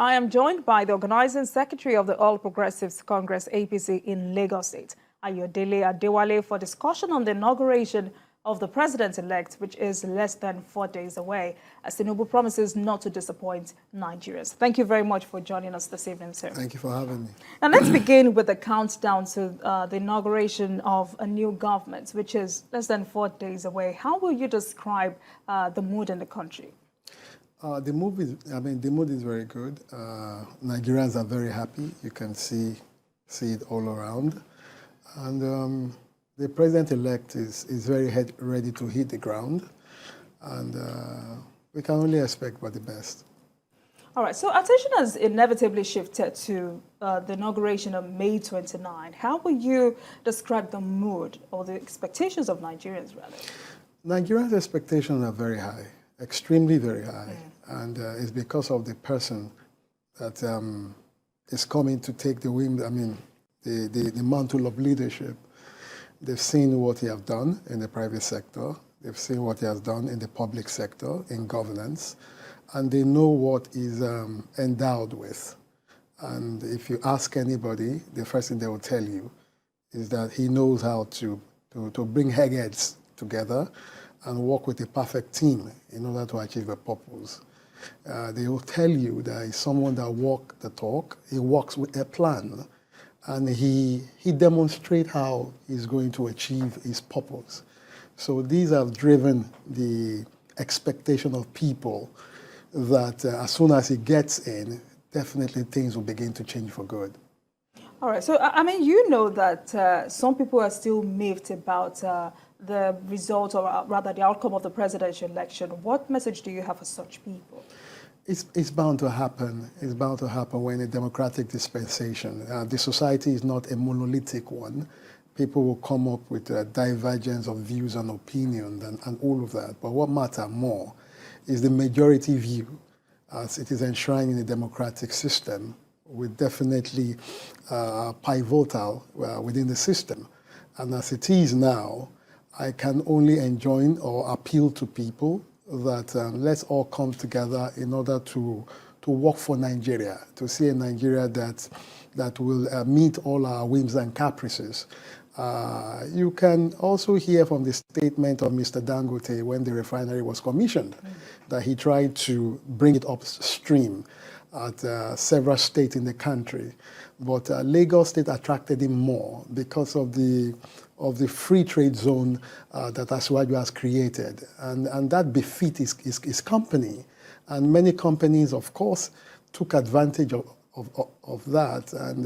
I am joined by the Organizing Secretary of the All Progressives Congress APC in Lagos State, Adewale, for discussion on the inauguration of the president-elect, which is less than 4 days away, as Tinubu promises not to disappoint Nigerians. Thank you very much for joining us this evening, sir. Thank you for having me. Now, let's begin with the countdown to the inauguration of a new government, which is less than 4 days away. How will you describe the mood in the country? The mood is very good. Nigerians are very happy. You can see it all around. And the president-elect is very ready to hit the ground. And we can only expect for the best. All right, so attention has inevitably shifted to the inauguration of May 29. How will you describe the mood or the expectations of Nigerians, rather? Nigerians' expectations are very high, extremely very high. And it's because of the person that is coming to take the the mantle of leadership. They've seen what he has done in the private sector. They've seen what he has done in the public sector, in governance. And they know what he's endowed with. And if you ask anybody, the first thing they will tell you is that he knows how to bring heads together and work with a perfect team in order to achieve a purpose. They will tell you that he's someone that walks the talk, he walks with a plan, and he demonstrates how he's going to achieve his purpose. So these have driven the expectation of people that as soon as he gets in, definitely things will begin to change for good. All right, so I mean, you know that some people are still miffed about the result, or rather the outcome of the presidential election. What message do you have for such people? It's bound to happen. It's bound to happen when a democratic dispensation. The society is not a monolithic one. People will come up with a divergence of views and opinions and all of that. But what matters more is the majority view, as it is enshrined in the democratic system, with definitely pivotal within the system. And as it is now, I can only enjoin or appeal to people that let's all come together in order to work for Nigeria, to see a Nigeria that will meet all our whims and caprices. You can also hear from the statement of Mr. Dangote when the refinery was commissioned, that he tried to bring it upstream at several states in the country. But Lagos State attracted him more because of the free trade zone that Asiwaju has created. And that befit his company. And many companies, of course, took advantage of that. And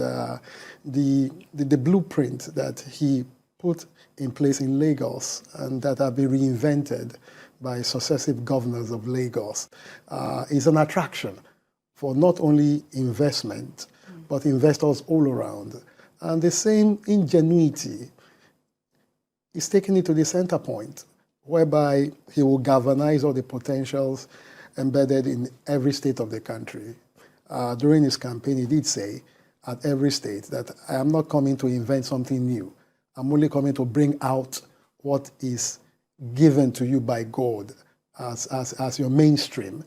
the blueprint that he put in place in Lagos and that have been reinvented by successive governors of Lagos is an attraction for not only investment, but investors all around. And the same ingenuity is taking it to the center point, whereby he will galvanize all the potentials embedded in every state of the country. During his campaign, he did say at every state that I am not coming to invent something new. I'm only coming to bring out what is given to you by God as your mainstream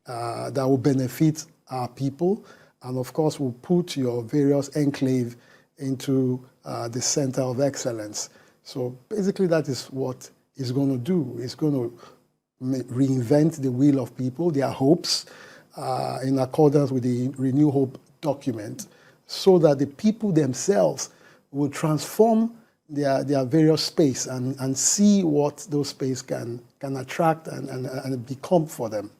that will benefit our people, and of course will put your various enclave into the center of excellence. So basically that is what he's going to do. He's going to reinvent the will of people, their hopes, in accordance with the Renew Hope document, so that the people themselves will transform their various space and see what those space can attract and become for them.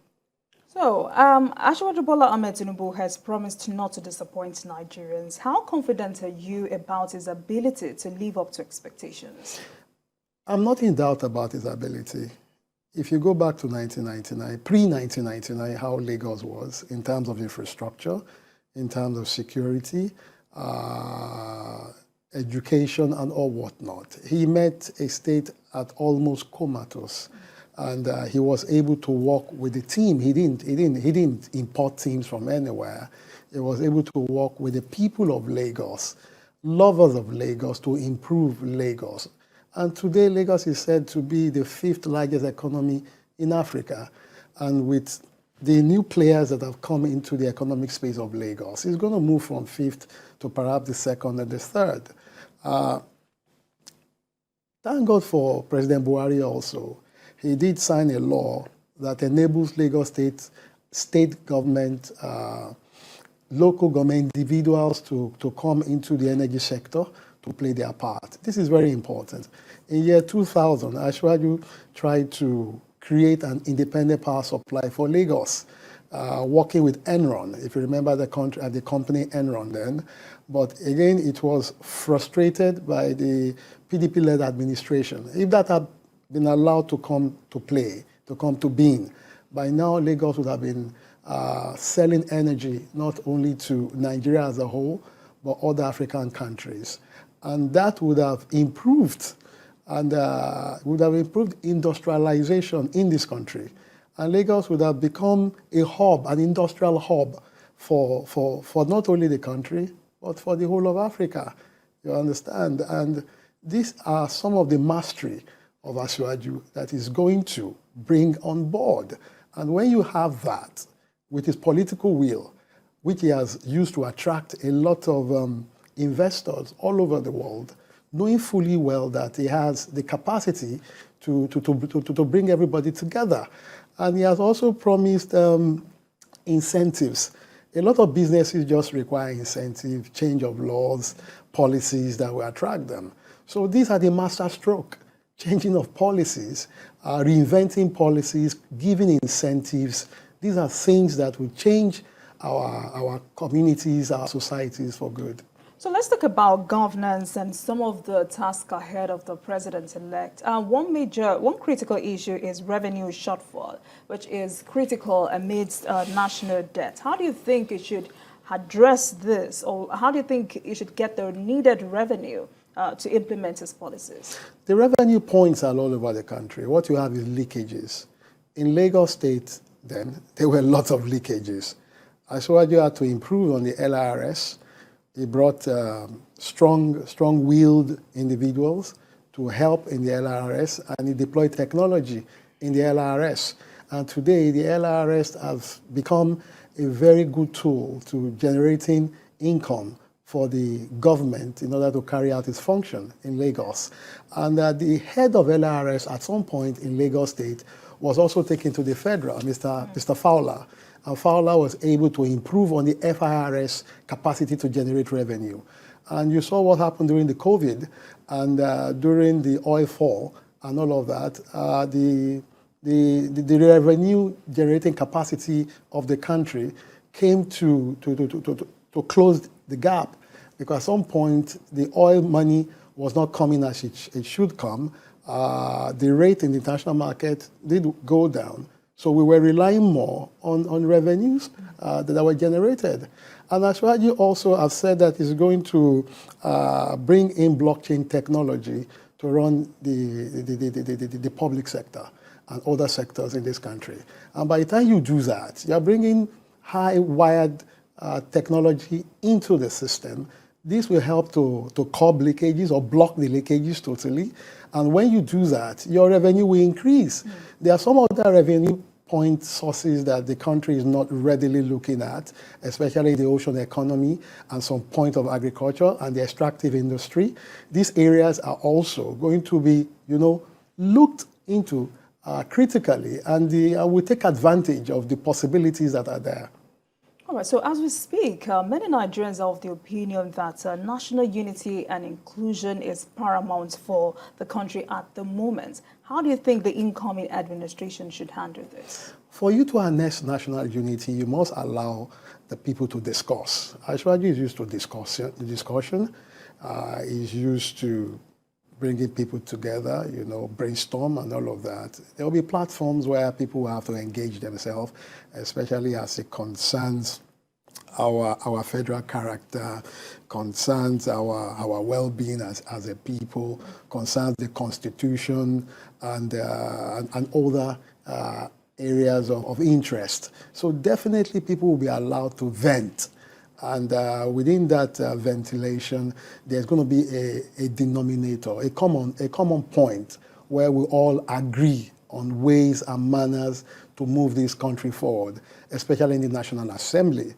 So, Asiwaju Bola Tinubu has promised not to disappoint Nigerians. How confident are you about his ability to live up to expectations? I'm not in doubt about his ability. If you go back to 1999, pre-1999, how Lagos was in terms of infrastructure, in terms of security, education, and all whatnot, he met a state at almost comatose. And he was able to work with the team. He didn't import teams from anywhere. He was able to work with the people of Lagos, lovers of Lagos, to improve Lagos. And today, Lagos is said to be the 5th largest economy in Africa. And with the new players that have come into the economic space of Lagos is going to move from fifth to perhaps the second and the third. Thank God for President Buhari also. He did sign a law that enables Lagos state government, local government individuals to come into the energy sector to play their part. This is very important. In year 2000, Ashwaju tried to create an independent power supply for Lagos, working with Enron, if you remember the company Enron then. But again, it was frustrated by the PDP-led administration. If that had been allowed to come to play, to come to being, by now Lagos would have been selling energy not only to Nigeria as a whole, but other African countries. And that would have improved industrialization in this country. And Lagos would have become a hub, an industrial hub for not only the country, but for the whole of Africa. You understand? And these are some of the mastery of Asiwaju that is going to bring on board. And when you have that, with his political will, which he has used to attract a lot of investors all over the world, knowing fully well that he has the capacity to bring everybody together. And he has also promised incentives. A lot of businesses just require incentive, change of laws, policies that will attract them. So these are the master stroke, changing of policies, reinventing policies, giving incentives. These are things that will change our communities, our societies for good. So let's talk about governance and some of the tasks ahead of the president-elect. One critical issue is revenue shortfall, which is critical amidst national debt. How do you think it should address this, or how do you think it should get the needed revenue to implement its policies? The revenue points are all over the country. What you have is leakages. In Lagos State, then, there were lots of leakages. Asiwaju had to improve on the LRS. He brought strong-willed individuals to help in the LRS, and he deployed technology in the LRS. And today, the LRS has become a very good tool to generating income for the government in order to carry out its function in Lagos. And the head of LRS at some point in Lagos State was also taken to the federal, Mr. Fowler. And Fowler was able to improve on the FIRS capacity to generate revenue. And you saw what happened during the COVID and during the oil fall and all of that. The revenue generating capacity of the country came to close the gap, because at some point the oil money was not coming as it should come. The rate in the international market did go down. So we were relying more on revenues that were generated. And Asiwaju also has said that he's going to bring in blockchain technology to run the public sector and other sectors in this country. And by the time you do that, you're bringing high-wired technology into the system. This will help to curb leakages or block the leakages totally. And when you do that, your revenue will increase. There are some other revenue point sources that the country is not readily looking at, especially the ocean economy and some point of agriculture and the extractive industry. These areas are also going to be, looked into critically, and will take advantage of the possibilities that are there. All right, so as we speak, many Nigerians are of the opinion that national unity and inclusion is paramount for the country at the moment. How do you think the incoming administration should handle this? For you to harness national unity, you must allow the people to discuss. Asiwaju is used to discussion. He's used to bringing people together, brainstorm and all of that. There will be platforms where people will have to engage themselves, especially as it concerns our federal character, concerns our well-being as a people, concerns the Constitution and other areas of interest. So definitely people will be allowed to vent. And within that ventilation, there's going to be a denominator, a common point where we all agree on ways and manners to move this country forward, especially in the National Assembly.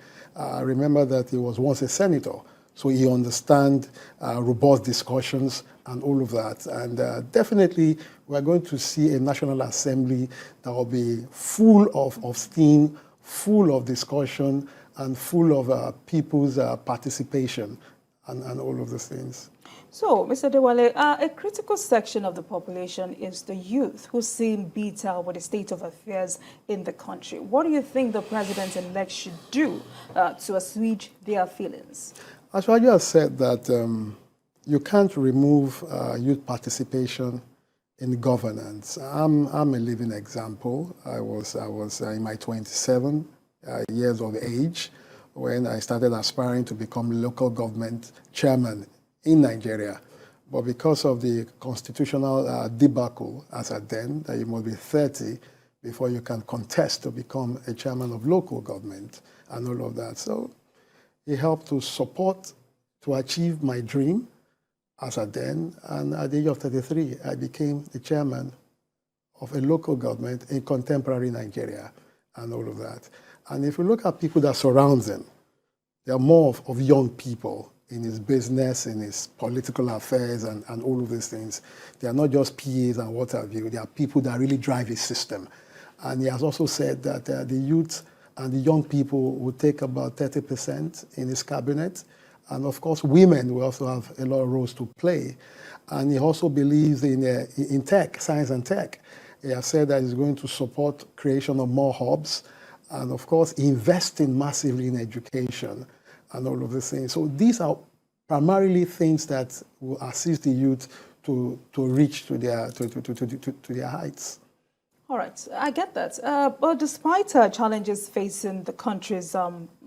Remember that he was once a senator, so he understands robust discussions and all of that. And definitely, we're going to see a National Assembly that will be full of steam, full of discussion, and full of people's participation and all of those things. So, Mr. Adewale, a critical section of the population is the youth who seem bitter with the state of affairs in the country. What do you think the president-elect should do to assuage their feelings? As you have said that you can't remove youth participation in governance. I'm a living example. I was in my 27 years of age when I started aspiring to become local government chairman in Nigeria. But because of the constitutional debacle as at then, that you must be 30 before you can contest to become a chairman of local government and all of that. So it helped to support, to achieve my dream as at then. And at the age of 33, I became the chairman of a local government in contemporary Nigeria and all of that. And if you look at people that surround him, there are more of young people in his business, in his political affairs, and all of these things. They are not just PAs and what have you. They are people that really drive his system. And he has also said that the youth and the young people will take about 30% in his cabinet. And of course, women will also have a lot of roles to play. And he also believes in tech, science and tech. He has said that he's going to support creation of more hubs, and of course, investing massively in education and all of these things. So these are primarily things that will assist the youth to reach to their heights. All right, I get that. But despite challenges facing the countries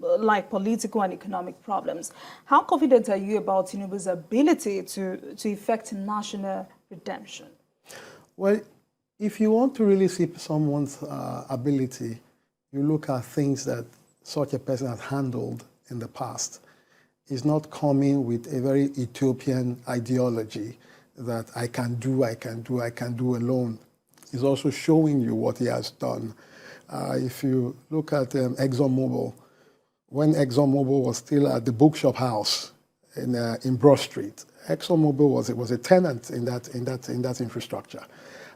like political and economic problems, how confident are you about Tinubu's ability to effect national redemption? Well, if you want to really see someone's ability, you look at things that such a person has handled in the past. He's not coming with a very utopian ideology that I can do alone. He's also showing you what he has done. If you look at ExxonMobil, when ExxonMobil was still at the bookshop house in Broad Street, ExxonMobil was a tenant in that infrastructure.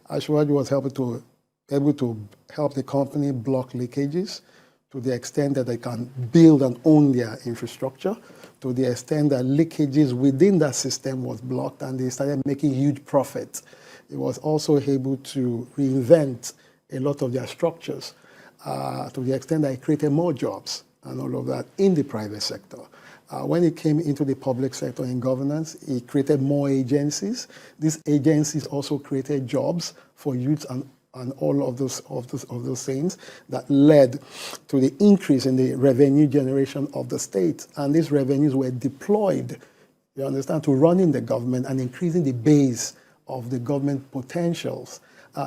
Ashwaji was able to help the company block leakages to the extent that they can build and own their infrastructure, to the extent that leakages within that system was blocked and they started making huge profits. It was also able to reinvent a lot of their structures to the extent that it created more jobs and all of that in the private sector. When it came into the public sector in governance, it created more agencies. These agencies also created jobs for youth and all of those things that led to the increase in the revenue generation of the state. And these revenues were deployed, you understand, to running the government and increasing the base of the government potentials.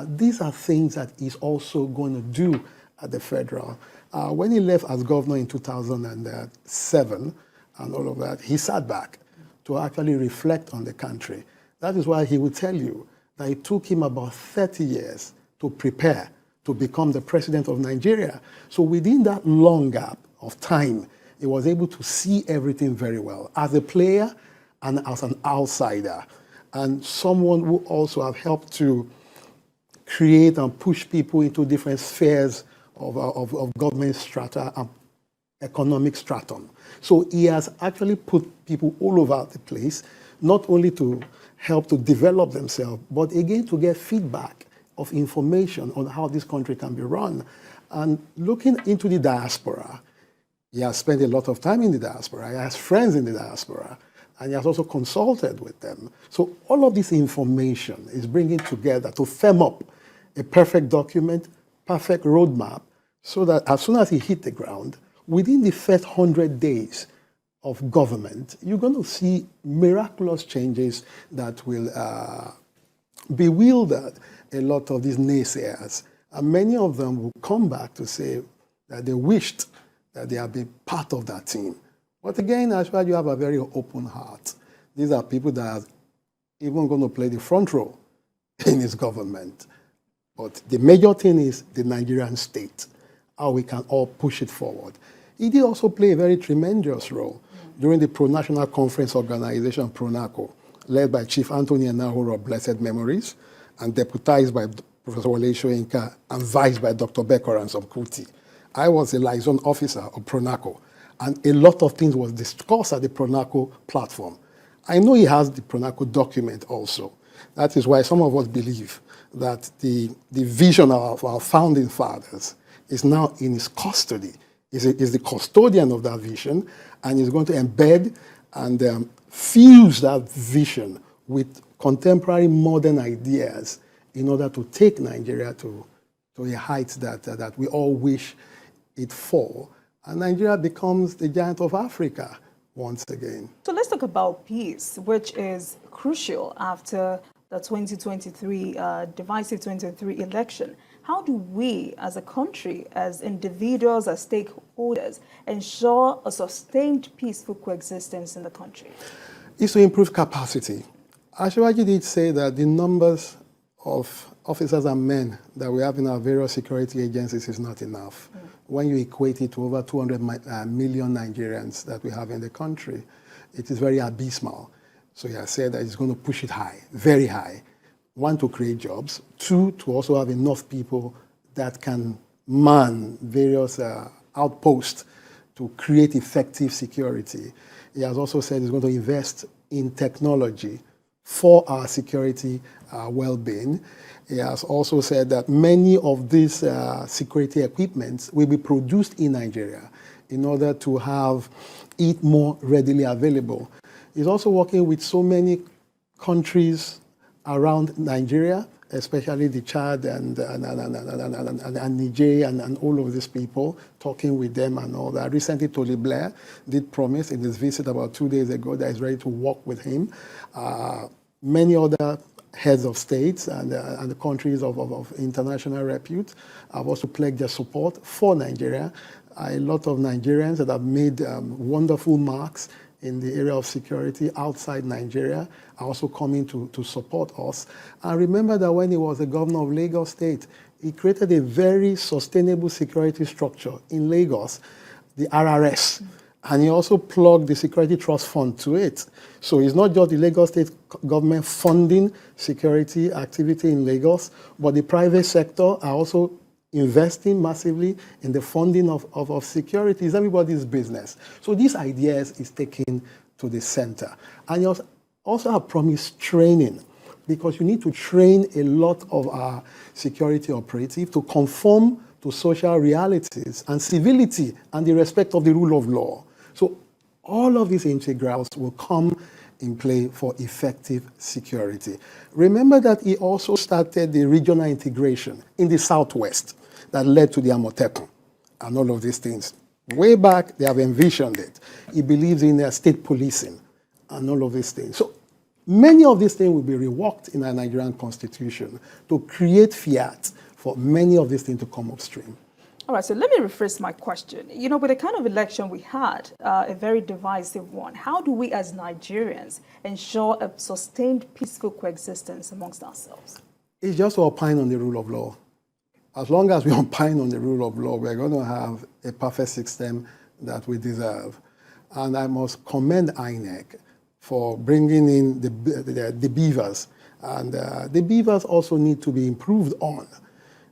These are things that he's also going to do at the federal. When he left as governor in 2007 and all of that, he sat back to actually reflect on the country. That is why he will tell you that it took him about 30 years to prepare to become the president of Nigeria. So within that long gap of time, he was able to see everything very well as a player and as an outsider, and someone who also have helped to create and push people into different spheres of government strata and economic stratum. So he has actually put people all over the place, not only to help to develop themselves, but again to get feedback of information on how this country can be run. And looking into the diaspora, he has spent a lot of time in the diaspora. He has friends in the diaspora, and he has also consulted with them. So all of this information is bringing together to firm up a perfect document, perfect roadmap, so that as soon as he hit the ground, within the first 100 days of government, you're going to see miraculous changes that will bewilder a lot of these naysayers. And many of them will come back to say that they wished that they had been part of that team. But again, as well, you have a very open heart. These are people that are even going to play the front row in his government. But the major thing is the Nigerian state, how we can all push it forward. He did also play a very tremendous role during the Pro-National Conference Organization, PRONACO, led by Chief Anthony Enahoro of blessed memories, and deputized by Professor Wole Soyinka, and vice by Dr. Bekorans of Kuti. I was a liaison officer of PRONACO, and a lot of things was discussed at the PRONACO platform. I know he has the PRONACO document also. That is why some of us believe that the vision of our founding fathers is now in his custody. Is the custodian of that vision, and is going to embed and fuse that vision with contemporary modern ideas in order to take Nigeria to a height that we all wish it for. And Nigeria becomes the giant of Africa once again. So let's talk about peace, which is crucial after the 2023, divisive 2023 election. How do we as a country, as individuals, as stakeholders, ensure a sustained peaceful coexistence in the country? It's to improve capacity. Ashwaji did say that the numbers of officers and men that we have in our various security agencies is not enough. When you equate it to over 200 million Nigerians that we have in the country, it is very abysmal. So he has said that he's going to push it high, very high. One, to create jobs. Two, to also have enough people that can man various outposts to create effective security. He has also said he's going to invest in technology for our security well-being. He has also said that many of these security equipments will be produced in Nigeria in order to have it more readily available. He's also working with so many countries around Nigeria, especially the Chad and Niger and all of these people, talking with them and all that. Recently, Tony Blair did promise in his visit about 2 days ago that he's ready to work with him. Many other heads of states and the countries of international repute have also pledged their support for Nigeria. A lot of Nigerians that have made wonderful marks in the area of security outside Nigeria are also coming to support us. And remember that when he was the governor of Lagos State, he created a very sustainable security structure in Lagos, the RRS. And he also plugged the Security Trust Fund to it. So it's not just the Lagos State government funding security activity in Lagos, but the private sector are also investing massively in the funding of security. It's everybody's business. So these ideas is taken to the center. And you also have promised training, because you need to train a lot of our security operatives to conform to social realities and civility and the respect of the rule of law. So all of these integrals will come in play for effective security. Remember that he also started the regional integration in the Southwest that led to the Amotekun and all of these things. Way back, they have envisioned it. He believes in state policing and all of these things. So many of these things will be reworked in our Nigerian constitution to create fiat for many of these things to come upstream. All right, so let me rephrase my question. You know, with the kind of election we had, a very divisive one, how do we as Nigerians ensure a sustained peaceful coexistence amongst ourselves? It's just to opine on the rule of law. As long as we opine on the rule of law, we're going to have a perfect system that we deserve. And I must commend INEC for bringing in the beavers. And the beavers also need to be improved on.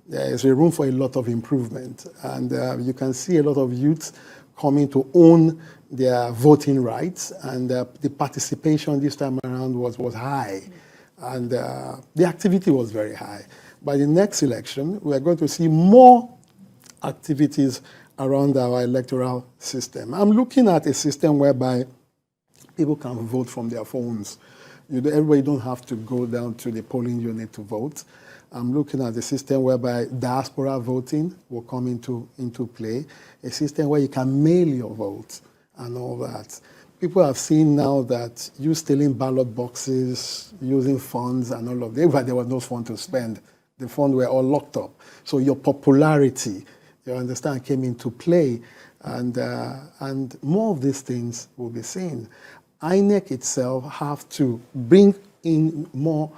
There is a room for a lot of improvement. And you can see a lot of youths coming to own their voting rights. And the participation this time around was high. And the activity was very high. By the next election, we are going to see more activities around our electoral system. I'm looking at a system whereby people can vote from their phones. Everybody don't have to go down to the polling unit to vote. I'm looking at a system whereby diaspora voting will come into play, a system where you can mail your vote and all that. People have seen now that you stealing ballot boxes, using funds and all of that, but there was no fund to spend. The funds were all locked up. So your popularity, you understand, came into play, and more of these things will be seen. INEC itself have to bring in more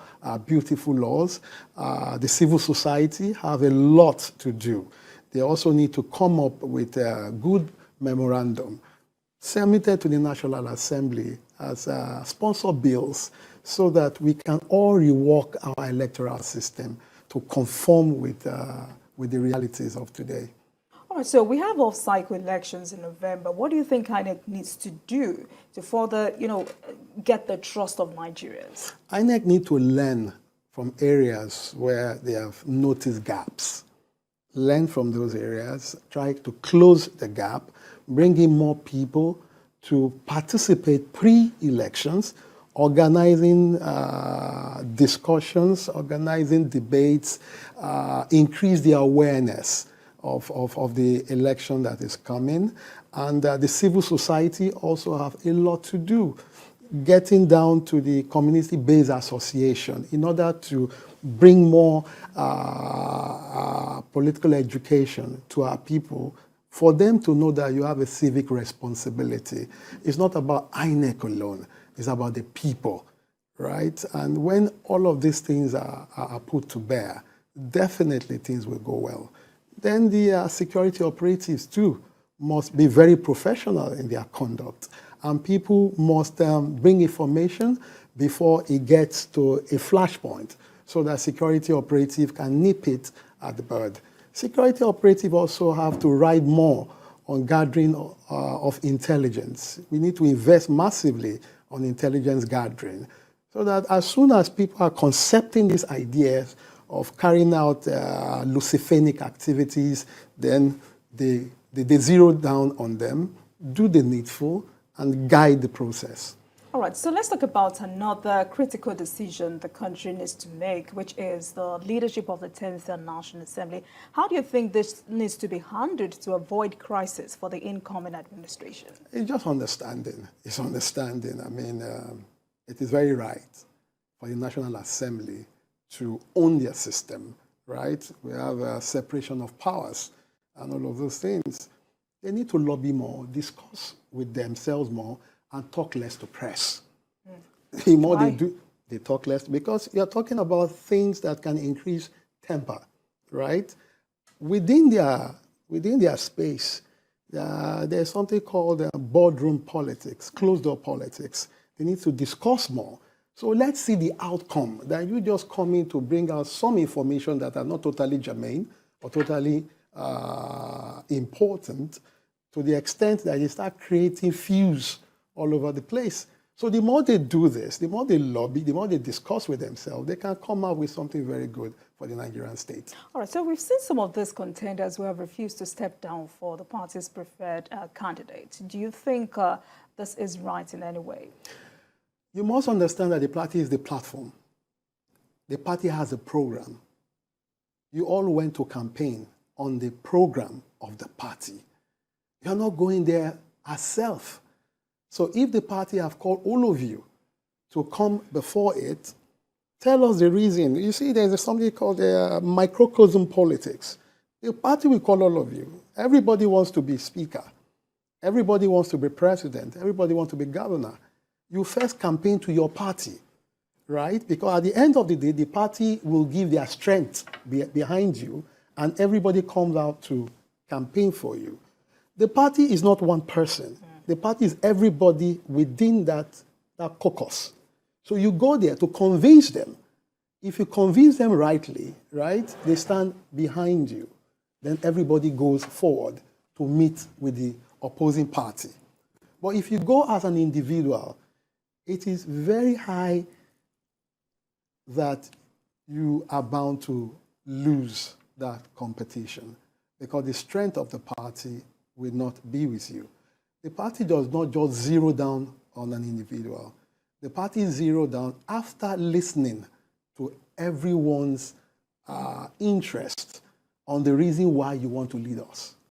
beautiful laws. The civil society have a lot to do. They also need to come up with a good memorandum submitted to the National Assembly as sponsor bills so that we can all rework our electoral system to conform with the realities of today. All right, so we have off-cycle elections in November. What do you think INEC needs to do to further, get the trust of Nigerians? INEC need to learn from areas where they have noticed gaps. Learn from those areas, try to close the gap, bring in more people to participate pre-elections, organizing discussions, organizing debates, increase the awareness of the election that is coming. And the civil society also have a lot to do, getting down to the community-based association in order to bring more political education to our people, for them to know that you have a civic responsibility. It's not about INEC alone, it's about the people, right? And when all of these things are put to bear, definitely things will go well. Then the security operatives too must be very professional in their conduct. And people must bring information before it gets to a flashpoint so that security operative can nip it at the bud. Security operative also have to ride more on gathering of intelligence. We need to invest massively on intelligence gathering so that as soon as people are concepting these ideas of carrying out Luciferic activities, then they zero down on them, do the needful, and guide the process. All right, so let's talk about another critical decision the country needs to make, which is the leadership of the 10th National Assembly. How do you think this needs to be handled to avoid crisis for the incoming administration? It's just understanding. It's understanding. I mean, it is very right for the National Assembly to own their system, right? We have a separation of powers and all of those things. They need to lobby more, discuss with themselves more, and talk less to press. The more they do, they talk less, because you're talking about things that can increase temper, right? Within their space, there's something called boardroom politics, closed-door politics. They need to discuss more. So let's see the outcome, that you just come in to bring out some information that are not totally germane or totally important, to the extent that you start creating feuds all over the place. So the more they do this, the more they lobby, the more they discuss with themselves, they can come up with something very good for the Nigerian state. All right, so we've seen some of these contenders who have refused to step down for the party's preferred candidate. Do you think this is right in any way? You must understand that the party is the platform. The party has a program. You all went to campaign on the program of the party. You're not going there as self. So if the party have called all of you to come before it, tell us the reason. You see, there's something called microcosm politics. The party will call all of you. Everybody wants to be speaker. Everybody wants to be president. Everybody wants to be governor. You first campaign to your party, right? Because at the end of the day, the party will give their strength behind you, and everybody comes out to campaign for you. The party is not one person. The party is everybody within that caucus. So you go there to convince them. If you convince them rightly, right, they stand behind you. Then everybody goes forward to meet with the opposing party. But if you go as an individual, it is very high that you are bound to lose that competition, because the strength of the party will not be with you. The party does not just zero down on an individual. The party zero down after listening to everyone's interest on the reason why you want to lead us.